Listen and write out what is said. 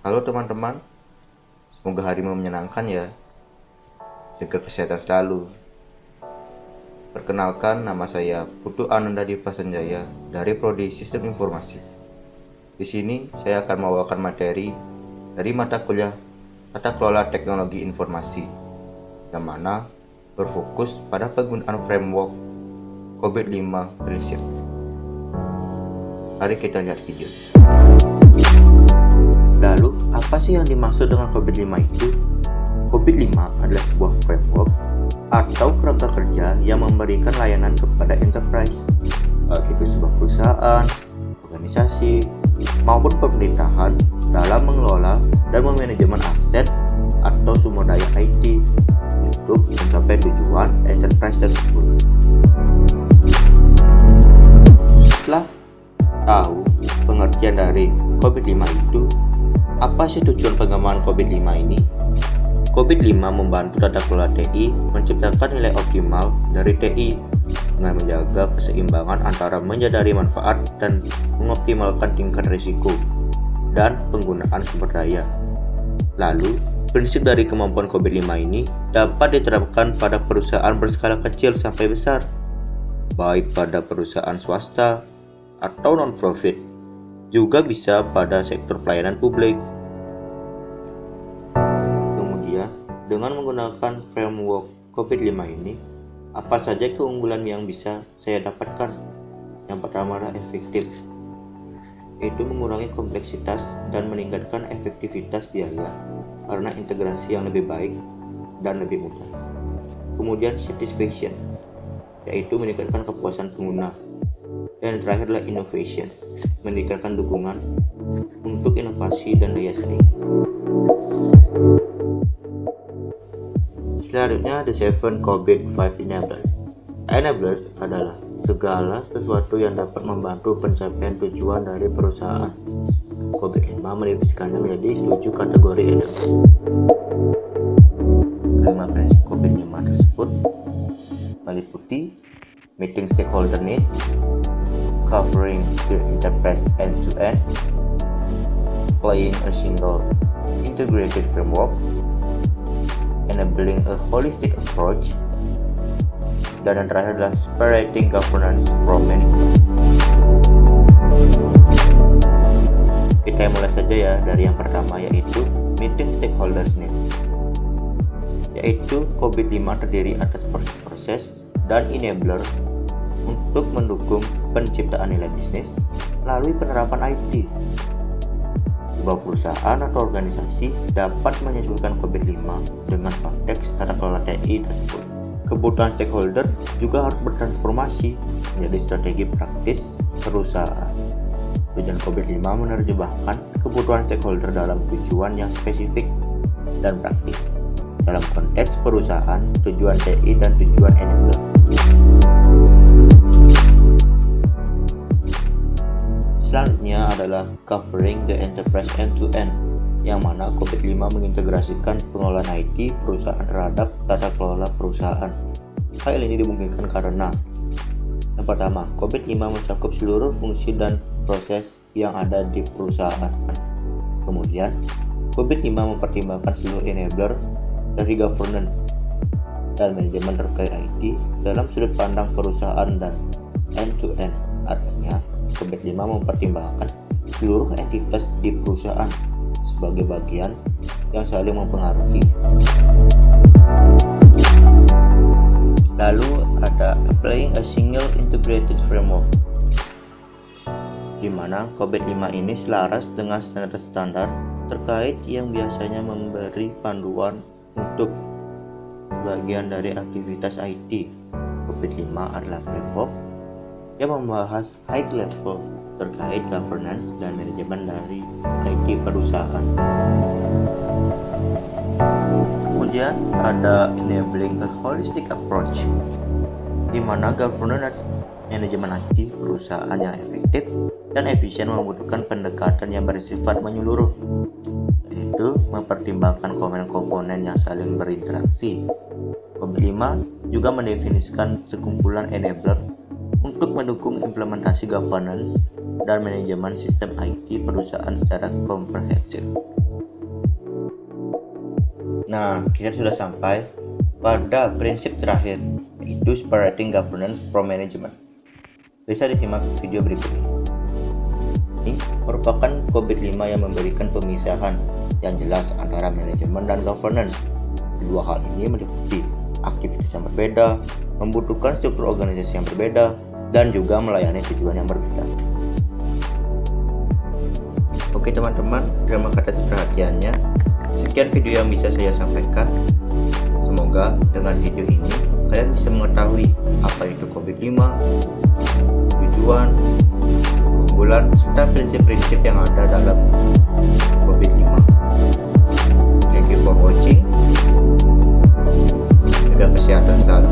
Halo teman-teman, semoga harimu menyenangkan ya. Jaga kesehatan selalu. Perkenalkan, nama saya Putu Ananda Diva Sanjaya dari Prodi Sistem Informasi. Di sini saya akan membawakan materi dari mata kuliah Tata Kelola Teknologi Informasi, yang mana berfokus pada penggunaan framework COVID-5 Prinsip. Mari kita lihat video. Lalu, apa sih yang dimaksud dengan COVID-5 itu? COVID-5 adalah sebuah framework atau kerangka kerja yang memberikan layanan kepada enterprise, baik itu sebuah perusahaan, organisasi, maupun pemerintahan dalam mengelola dan memanajemen aset atau sumber daya IT untuk mencapai tujuan enterprise tersebut. Setelah tahu pengertian dari COVID-5 itu, apa sih tujuan pengembangan COVID-5 ini? COVID-5 membantu tata kelola TI menciptakan nilai optimal dari TI dengan menjaga keseimbangan antara menyadari manfaat dan mengoptimalkan tingkat risiko dan penggunaan sumber daya. Lalu, prinsip dari kemampuan COVID-5 ini dapat diterapkan pada perusahaan berskala kecil sampai besar, baik pada perusahaan swasta atau non-profit, juga bisa pada sektor pelayanan publik. Kemudian, dengan menggunakan framework COVID-5 ini, apa saja keunggulan yang bisa saya dapatkan? Yang pertama adalah efektif, yaitu mengurangi kompleksitas dan meningkatkan efektivitas biaya karena integrasi yang lebih baik dan lebih mudah. Kemudian satisfaction, yaitu meningkatkan kepuasan pengguna. Dan yang terakhir adalah innovation, meningkatkan dukungan untuk inovasi dan daya saing. Selanjutnya, the 7 COVID-5 enablers. Enablers adalah segala sesuatu yang dapat membantu pencapaian tujuan dari perusahaan. COVID-5 mendefinisikannya menjadi 7 kategori enablers. Kelima prinsip COVID-5 tersebut meliputi meeting stakeholder needs, covering the enterprise end-to-end, applying a single integrated framework, enabling a holistic approach, dan yang terakhir adalah separating governance from management. Kita mulai saja ya dari yang pertama, yaitu meeting stakeholders needs. Yaitu COVID-5 terdiri atas proses dan enabler untuk mendukung penciptaan nilai bisnis melalui penerapan IT. Sebuah perusahaan atau organisasi dapat menyesuaikan COVID-5 dengan konteks tata kelola TI tersebut. Kebutuhan stakeholder juga harus bertransformasi menjadi strategi praktis perusahaan. Tujuan COVID-5 menerjemahkan kebutuhan stakeholder dalam tujuan yang spesifik dan praktis. Dalam konteks perusahaan, tujuan TI dan tujuan enabler. Selanjutnya adalah covering the enterprise end-to-end, yang mana COVID-5 mengintegrasikan pengelolaan IT perusahaan terhadap tata kelola perusahaan. Hal ini dimungkinkan karena yang pertama, COVID-5 mencakup seluruh fungsi dan proses yang ada di perusahaan. Kemudian, COVID-5 mempertimbangkan seluruh enabler dari governance dan manajemen terkait IT dalam sudut pandang perusahaan dan end-to-end. Artinya, COVID-5 mempertimbangkan seluruh entitas di perusahaan sebagai bagian yang saling mempengaruhi. Lalu ada applying a single integrated framework, di mana COVID-5 ini selaras dengan standar-standar terkait yang biasanya memberi panduan untuk bagian dari aktivitas IT. COVID-5 adalah framework yang membahas high level terkait governance dan manajemen dari IT perusahaan. Kemudian ada enabling a holistic approach, di mana governance dan manajemen IT perusahaan yang efektif dan efisien membutuhkan pendekatan yang bersifat menyeluruh, yaitu mempertimbangkan komponen-komponen yang saling berinteraksi. COVID-5 juga mendefinisikan sekumpulan enabler untuk mendukung implementasi governance dan manajemen sistem IT perusahaan secara komprehensif. Nah, kita sudah sampai pada prinsip terakhir, yaitu separating governance from management. Bisa disimak video berikut ini. Ini merupakan COVID-5 yang memberikan pemisahan yang jelas antara manajemen dan governance. Kedua hal ini meliputi aktivitas yang berbeda, membutuhkan struktur organisasi yang berbeda, dan juga melayani tujuan yang berbeda. Oke teman-teman, terima kasih atas perhatiannya. Sekian video yang bisa saya sampaikan. Semoga dengan video ini kalian bisa mengetahui apa itu COVID-5, tujuan, keunggulan, serta prinsip-prinsip yang ada dalam COVID-5. Thank you for watching. Jaga kesehatan selalu.